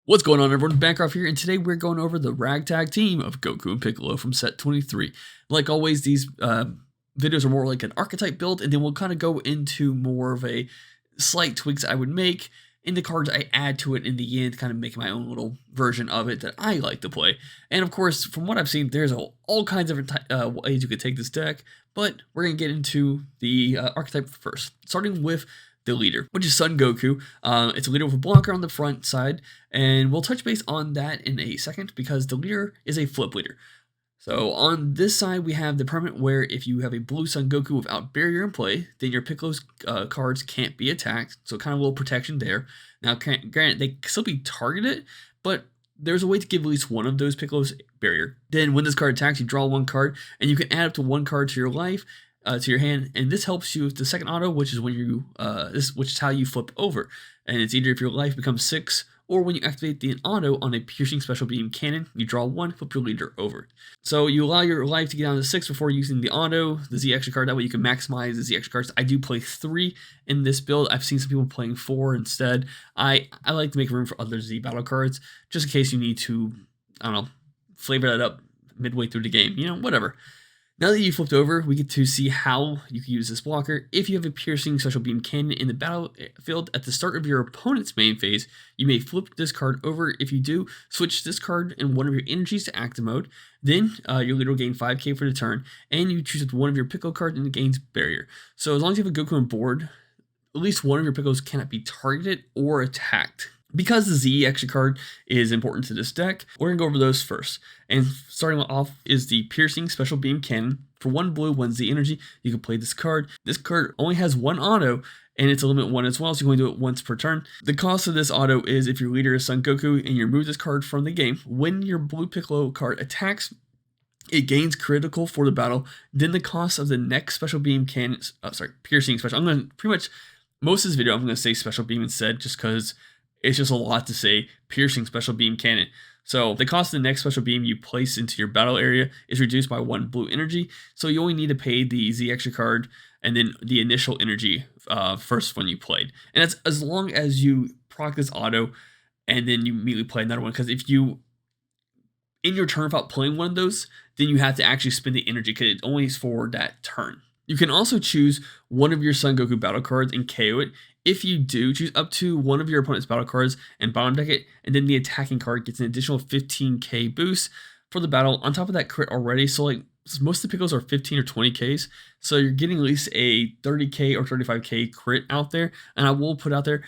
What's going on, everyone? Bancroft here, and today we're going over the ragtag team of Goku and Piccolo from set 23. Like always, these videos are more like an archetype build, and then we'll kind of go into more of a slight tweaks I would make in the cards I add to it in the end, kind of make my own little version of it that I like to play. And of course, from what I've seen, there's all kinds of different ways you could take this deck, but we're going to get into the archetype first, starting with the leader, which is Son Goku. It's a leader with a blocker on the front side, and we'll touch base on that in a second because the leader is a flip leader. So on this side, we have the permanent where if you have a blue Son Goku without barrier in play, then your Piccolo's cards can't be attacked, so kind of a little protection there. Now, granted, they can still be targeted, but there's a way to give at least one of those Piccolo's barrier. Then when this card attacks, you draw one card, and you can add up to one card to your life, to your hand, and this helps you with the second auto, which is when you which is how you flip over, and it's either if your life becomes 6 or when you activate the auto on a piercing special beam cannon, you draw one, flip your leader over. So you allow your life to get down to 6 before using the auto, the Z extra card. That way you can maximize the Z extra cards. I do play 3 in this build. I've seen some people playing 4 instead. I like to make room for other Z battle cards just in case you need to, I don't know, flavor that up midway through the game. You know, whatever. Now that you flipped over, we get to see how you can use this blocker. If you have a piercing special beam cannon in the battlefield at the start of your opponent's main phase, you may flip this card over. If you do, switch this card and one of your energies to active mode. Then your leader will gain 5k for the turn, and you choose one of your Piccolo cards and it gains barrier. So as long as you have a Goku on board, at least one of your Piccolos cannot be targeted or attacked. Because the Z extra card is important to this deck, we're going to go over those first. And starting off is the Piercing Special Beam Cannon. For 1 blue, 1 Z energy, you can play this card. This card only has 1 auto, and it's a limit 1 as well, so you can only do it once per turn. The cost of this auto is if your leader is Son Goku and you remove this card from the game, when your blue Piccolo card attacks, it gains critical for the battle. Then the cost of the next Special Beam Cannon, Piercing Special. I'm going to pretty much, most of this video, I'm going to say Special Beam instead, just because it's just a lot to say. Piercing Special Beam Cannon. So the cost of the next special beam you place into your battle area is reduced by 1 blue energy. So you only need to pay the Z extra card and then the initial energy first when you played. And that's as long as you proc this auto and then you immediately play another one. Because if you, in your turn without playing one of those, then you have to actually spend the energy because it only is for that turn. You can also choose one of your Son Goku battle cards and KO it. If you do, choose up to one of your opponent's battle cards and bottom deck it, and then the attacking card gets an additional 15k boost for the battle on top of that crit already. So like most of the Pickles are 15 or 20ks, so you're getting at least a 30k or 35k crit out there. And I will put out there,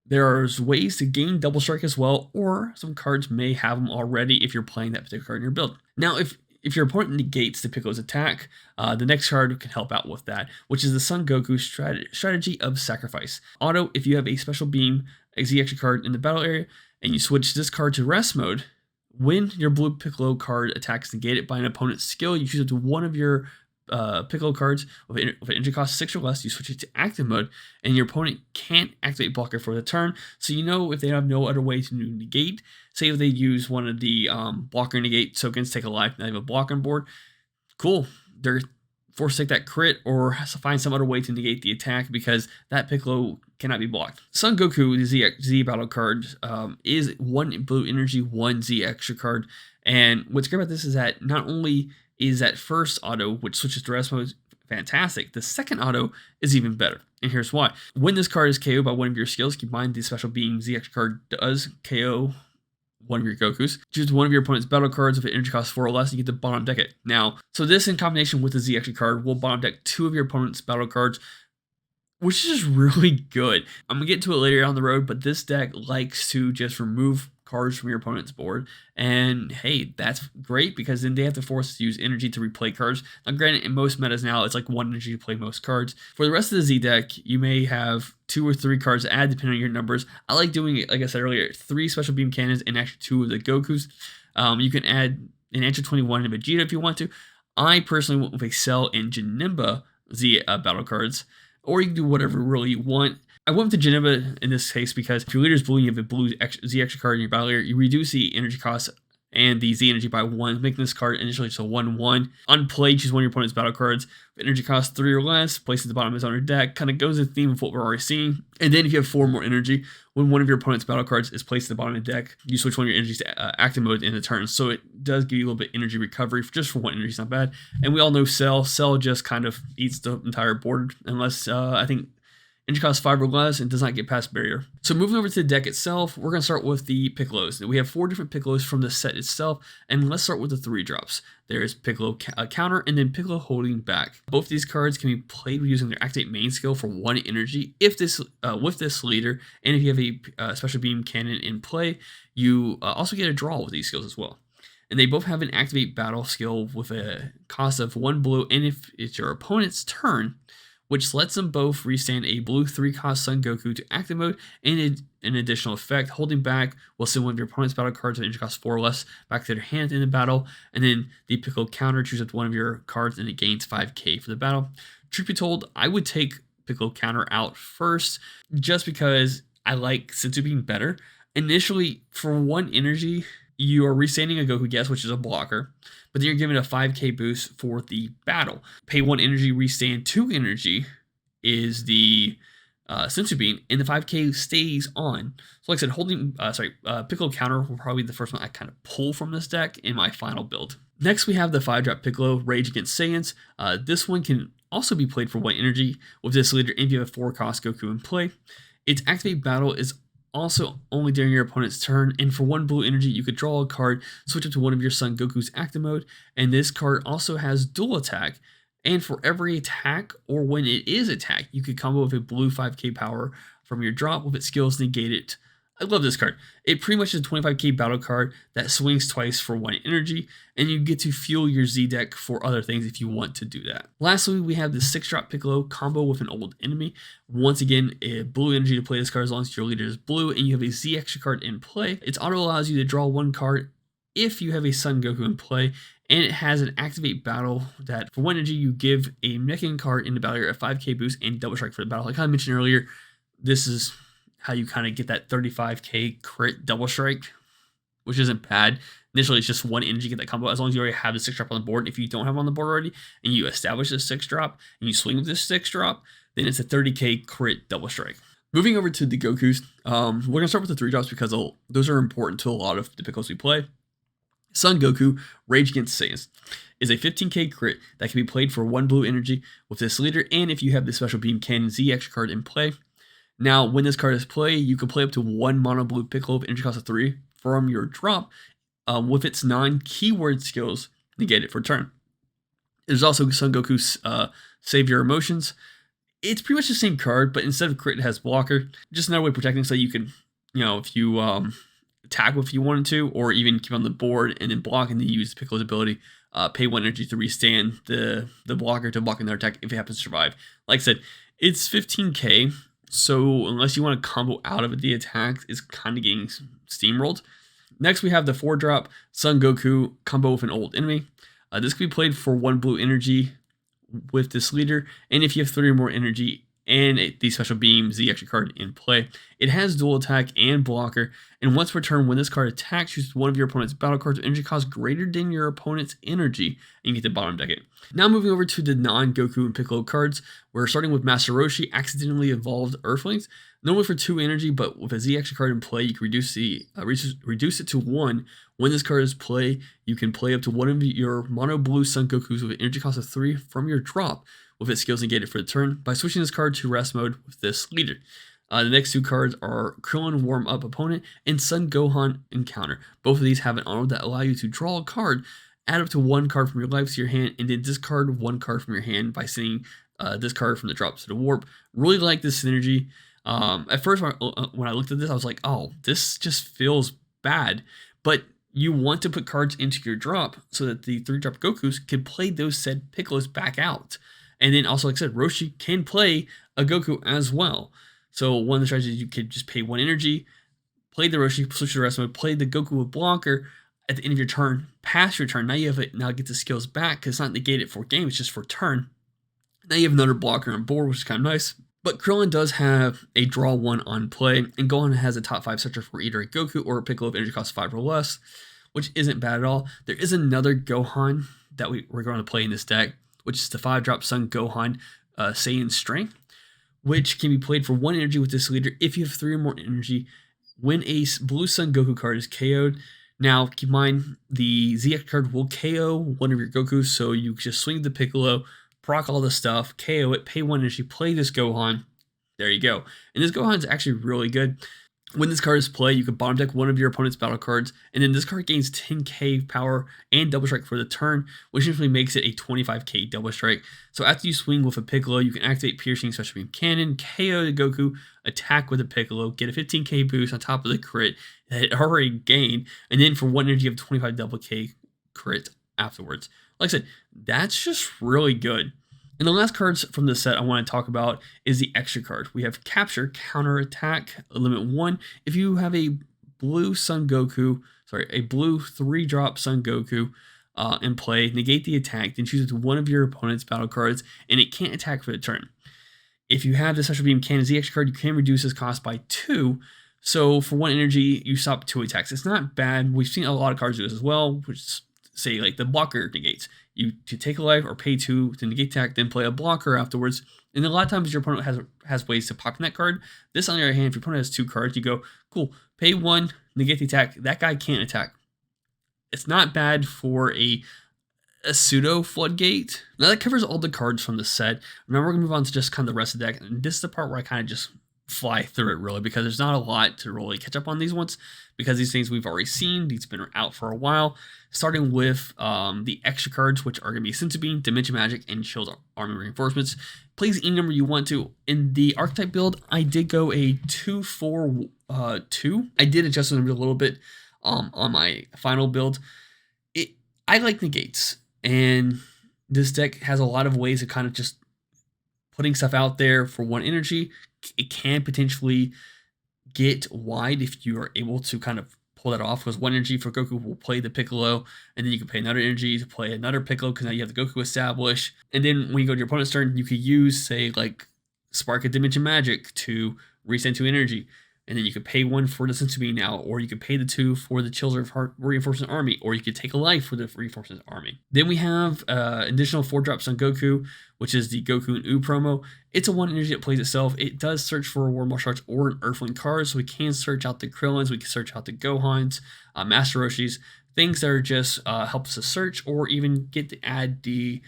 there's ways to gain double strike as well, or some cards may have them already if you're playing that particular card in your build. Now, if your opponent negates the Piccolo's attack, the next card can help out with that, which is the Son Goku strategy of sacrifice. Auto, if you have a special beam, a Z extra card in the battle area, and you switch this card to rest mode, when your blue Piccolo card attacks negated by an opponent's skill, you choose it to one of your Piccolo cards with an energy cost 6 or less, you switch it to active mode, and your opponent can't activate blocker for the turn. So you know if they have no other way to negate, say if they use one of the blocker negate tokens, take a life, and they have a block on board, cool. They're forced to take that crit or has to find some other way to negate the attack because that Piccolo cannot be blocked. Son Goku, the Z battle card, is 1 blue energy, 1 Z extra card. And what's great about this is that not only is that first auto, which switches to rest mode, fantastic, the second auto is even better. And here's why. When this card is KO'd by one of your skills, keep in mind the special beam Z extra card does KO one of your Gokus. Choose one of your opponent's battle cards with an energy cost 4 or less, and you get to bottom deck it. Now, so this in combination with the Z extra card will bottom deck 2 of your opponent's battle cards, which is really good. I'm going to get to it later down the road, but this deck likes to just remove cards from your opponent's board, and hey, that's great because then they have to force to use energy to replay cards. Now granted, in most metas now it's like 1 energy to play most cards. For the rest of the Z deck, you may have 2 or 3 cards to add depending on your numbers. I like doing it, like I said earlier, 3 special beam cannons and actually 2 of the Gokus. You can add an Answer 21 and Vegeta if you want to. I personally went with a Cell and Janemba Z battle cards, or you can do whatever really you want. I went with the Janemba in this case because if your leader is blue and you have a blue Z extra card in your battle area, you reduce the energy cost and the Z energy by 1, making this card initially just a 1/1. On play, choose one of your opponent's battle cards. If energy costs 3 or less, place it at the bottom of his own deck. Kind of goes in the theme of what we're already seeing. And then if you have 4 more energy, when one of your opponent's battle cards is placed at the bottom of the deck, you switch one of your energies to active mode in the turn. So it does give you a little bit energy recovery. Just for 1 energy is not bad. And we all know Cell. Cell just kind of eats the entire board, unless I think energy costs 5 or less and does not get past barrier. So moving over to the deck itself, we're going to start with the Piccolos. We have 4 different Piccolos from the set itself, and let's start with the 3 drops. There's Piccolo Counter and then Piccolo Holding Back. Both of these cards can be played using their Activate main skill for 1 energy if this with this leader, and if you have a Special Beam Cannon in play, you also get a draw with these skills as well. And they both have an Activate Battle skill with a cost of 1 blue, and if it's your opponent's turn, which lets them both restand a blue 3-cost Son Goku to active mode, and an additional effect. Holding Back will send one of your opponent's battle cards with energy cost 4 or less back to their hand in the battle, and then the Piccolo Counter, choose up one of your cards and it gains 5k for the battle. Truth be told, I would take Piccolo Counter out first, just because I like Senzu Bean better. Initially, for 1 energy, you are restanding a Goku Guess, which is a blocker, but then you're giving a 5k boost for the battle. Pay 1 energy, restand 2 energy is the Senzu Bean, and the 5k stays on. So like I said, Piccolo Counter will probably be the first one I kind of pull from this deck in my final build. Next, we have the 5-drop Piccolo, Rage Against Saiyans. This one can also be played for 1 energy with this leader, and if you have a 4-cost Goku in play. Its Activate Battle is also only during your opponent's turn, and for 1 blue energy, you could draw a card, switch it to one of your Son Goku's active mode, and this card also has dual attack, and for every attack, or when it is attacked, you could combo with a blue 5k power from your drop with its skills negated. I love this card. It pretty much is a 25k battle card that swings twice for 1 energy, and you get to fuel your Z deck for other things if you want to do that. Lastly, we have the 6-drop Piccolo combo with an old enemy. Once again, a blue energy to play this card as long as your leader is blue and you have a Z extra card in play. Its auto allows you to draw 1 card if you have a Son Goku in play, and it has an Activate Battle that for 1 energy you give a Mechanism card in the battle area a 5k boost and double strike for the battle. Like I mentioned earlier, this is how you kind of get that 35k crit double strike, which isn't bad. Initially, it's just 1 energy, get that combo, as long as you already have the 6-drop on the board. If you don't have it on the board already, and you establish this 6-drop, and you swing with this 6-drop, then it's a 30k crit double strike. Moving over to the Gokus, we're going to start with the 3 drops because those are important to a lot of the Piccolos we play. Son Goku, Rage Against Saiyans, is a 15k crit that can be played for 1 blue energy with this leader, and if you have the Special Beam Cannon Z extra card in play. Now, when this card is played, you can play up to 1 mono blue Piccolo with energy cost of 3 from your drop with its non-keyword skills negated for turn. There's also Son Goku's Save Your Emotions. It's pretty much the same card, but instead of crit, it has blocker. Just another way of protecting, so you can, if you attack if you wanted to, or even keep on the board and then block and then use Piccolo's ability, pay 1 energy to restand the blocker to block another attack if it happens to survive. Like I said, it's 15k. So unless you want to combo out of it, the attack is kind of getting steamrolled. Next, we have the 4-drop Son Goku combo with an old enemy. This can be played for 1 blue energy with this leader, and if you have 3 or more energy and the Special Beam Z extra card in play. It has dual attack and blocker, and once per turn, when this card attacks, choose one of your opponent's battle cards with energy cost greater than your opponent's energy, and you get the bottom deck it. Now moving over to the non-Goku and Piccolo cards, we're starting with Master Roshi, accidentally evolved Earthlings. Normally for 2 energy, but with a Z extra card in play, you can reduce it to 1. When this card is played, you can play up to one of your mono blue Son Gokus with an energy cost of 3 from your drop, with its skills negated for the turn, by switching this card to rest mode with this leader. The next 2 cards are Krillin Warm Up Opponent and Son Gohan Encounter. Both of these have an auto that allow you to draw a card, add up to 1 card from your life to your hand, and then discard 1 card from your hand by sending this card from the drop to the warp. Really like this synergy. At first, when I looked at this, I was like, oh, this just feels bad. But you want to put cards into your drop so that the 3-drop Gokus can play those said Piccolos back out. And then also, like I said, Roshi can play a Goku as well. So one of the strategies, you could just pay 1 energy, play the Roshi, switch to the rest mode, play the Goku with blocker at the end of your turn, pass your turn. Now you have it. Now get the skills back because it's not negated for game, it's just for turn. Now you have another blocker on board, which is kind of nice. But Krillin does have a draw 1 on play, and Gohan has a top 5 sector for either a Goku or a Piccolo of energy cost 5 or less. which isn't bad at all. There is another Gohan that we're going to play in this deck, which is the 5-drop Sun Gohan Saiyan Strength, which can be played for 1 energy with this leader. If you have 3 or more energy, when a Blue Sun Goku card is KO'd, now keep in mind the ZX card will KO one of your Gokus, so you just swing the Piccolo, proc all the stuff, KO it, pay 1 energy, play this Gohan. There you go. And this Gohan is actually really good. When this card is played, you can bottom deck one of your opponent's battle cards, and then this card gains 10k power and double strike for the turn, which usually makes it a 25k double strike. So after you swing with a Piccolo, you can activate Piercing Special Beam Cannon, KO the Goku, attack with a Piccolo, get a 15k boost on top of the crit that it already gained, and then for 1 energy you have 25 double k crit afterwards. Like I said, that's just really good. And the last cards from the set I want to talk about is the extra card. We have Capture, Counter Attack, Limit 1. If you have a blue Sun Goku, a blue 3-drop Sun Goku in play, negate the attack, then choose it to one of your opponent's battle cards, and it can't attack for the turn. If you have the Special Beam Cannon ZX card, you can reduce its cost by 2. So for 1 energy, you stop 2 attacks. It's not bad. We've seen a lot of cards do this as well, which say like the blocker negates. You to take a life or pay 2 to negate attack, then play a blocker afterwards. And a lot of times your opponent has ways to pop in that card. This, on the other hand, if your opponent has 2 cards, you go, cool, pay 1, negate the attack. That guy can't attack. It's not bad for a pseudo Floodgate. Now that covers all the cards from the set. Now we're going to move on to just kind of the rest of the deck. And this is the part where I kind of just fly through it really, because there's not a lot to really catch up on these ones, because these things we've already seen. These have been out for a while, starting with the extra cards, which are going to be Senzu Bean, Dimension Magic, and Shield Army Reinforcements. Please any number you want to. In the archetype build, I did go a 2-4-2. I did adjust the number a little bit on my final build. I like negates, and this deck has a lot of ways of kind of just putting stuff out there for 1 energy. It can potentially get wide if you are able to kind of pull that off, because 1 energy for Goku will play the Piccolo, and then you can pay another energy to play another Piccolo, because now you have the Goku established. And then when you go to your opponent's turn, you could use, say, like Spark of Dimension Magic to resend 2 energy. And then you could pay 1 for the Senzu Bean now, or you could pay the 2 for the Children of Reinforcement Army, or you could take a life for the Reinforcement Army. Then we have additional 4-drop Sun Goku, which is the Goku and U promo. It's a 1 energy that plays itself. It does search for a War Martial Arts or an Earthling card, so we can search out the Krillins, we can search out the Gohans, Master Roshis, things that are just help us to search, or even get to add the,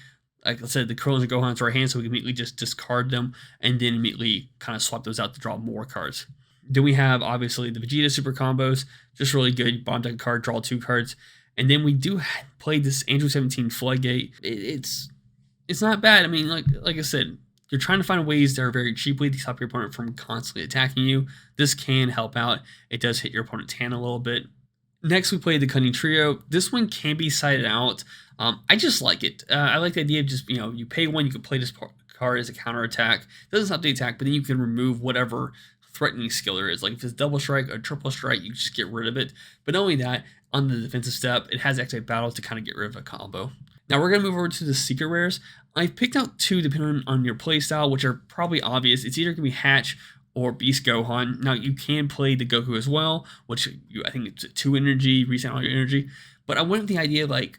like I said, the Krillins and Gohans to our hand, so we can immediately just discard them and then immediately kind of swap those out to draw more cards. Then we have, obviously, the Vegeta Super Combos, just really good. Bomb deck a card, draw 2 cards. And then we do play this Android 17 Floodgate. It's not bad. I mean, like I said, you're trying to find ways that are very cheaply to stop your opponent from constantly attacking you. This can help out. It does hit your opponent's hand a little bit. Next, we play the Cunning Trio. This one can be sided out. I just like it. I like the idea of just, you pay 1, you can play this card as a counter attack. It doesn't stop the attack, but then you can remove whatever threatening skill there is. Like if it's double strike or triple strike, you just get rid of it. But not only that, on the defensive step, it has activate battle to kind of get rid of a combo. Now we're going to move over to the secret rares. I've picked out 2 depending on your playstyle, which are probably obvious. It's either going to be Hatch or Beast Gohan. Now you can play the Goku as well, which I think it's 2 energy, reset all your energy. But I went with the idea like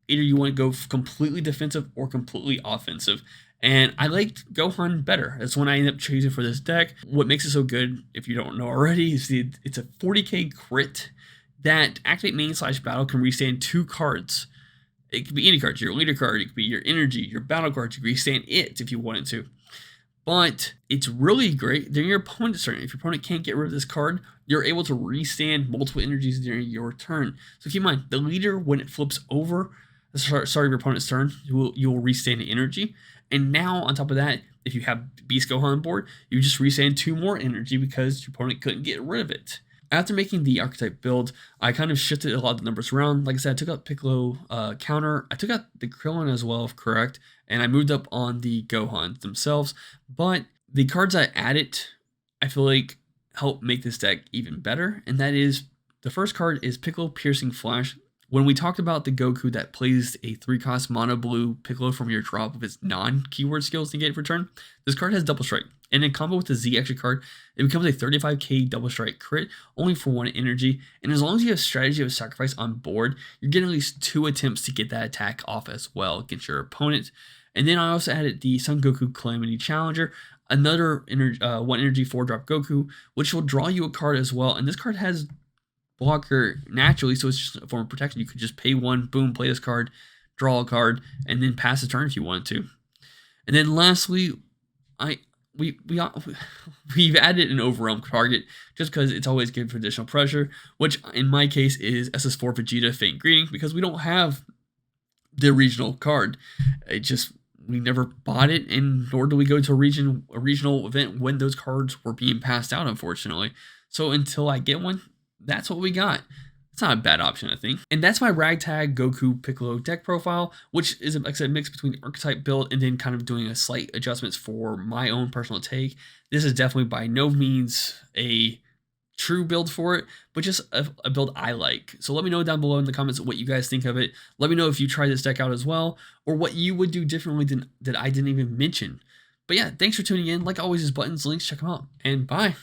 either you want to go completely defensive or completely offensive. And I liked Gohan better. That's one I ended up choosing for this deck. What makes it so good, if you don't know already, is it's a 40k crit that activate main/battle can restand 2 cards. It could be any card, your leader card, it could be your energy, your battle card, you can restand it if you wanted to. But it's really great during your opponent's turn. If your opponent can't get rid of this card, you're able to restand multiple energies during your turn. So keep in mind, the leader, when it flips over the start of your opponent's turn, you will restand the energy. And now, on top of that, if you have Beast Gohan on board, you just restand 2 more energy because your opponent couldn't get rid of it. After making the archetype build, I kind of shifted a lot of the numbers around. Like I said, I took out Piccolo counter. I took out the Krillin as well, if correct. And I moved up on the Gohans themselves. But the cards I added, I feel like, help make this deck even better. And that is, the first card is Piccolo Piercing Flash, When we talked about the Goku that plays a 3-cost mono blue Piccolo from your drop with its non-keyword skills negate for turn, this card has double strike. And in combo with the Z extra card, it becomes a 35k double strike crit only for 1 energy. And as long as you have strategy of sacrifice on board, you're getting at least 2 attempts to get that attack off as well against your opponent. And then I also added the Son Goku Calamity Challenger, another 1 energy 4-drop Goku, which will draw you a card as well. And this card has blocker naturally, so it's just a form of protection. You could just pay 1, boom, play this card, draw a card, and then pass the turn if you wanted to. And then lastly, we've added an overwhelm target just because it's always good for additional pressure, which in my case is SS4 Vegeta Faint Greeting, because we don't have the regional card. We never bought it, and nor do we go to a regional event when those cards were being passed out, unfortunately. So until I get one, that's what we got. It's not a bad option, I think. And that's my Ragtag Goku Piccolo deck profile, which is, like I said, a mix between the archetype build and then kind of doing a slight adjustments for my own personal take. This is definitely by no means a true build for it, but just a build I like. So let me know down below in the comments what you guys think of it. Let me know if you tried this deck out as well, or what you would do differently that I didn't even mention. But yeah, thanks for tuning in. Like always, there's buttons, links, check them out, and bye.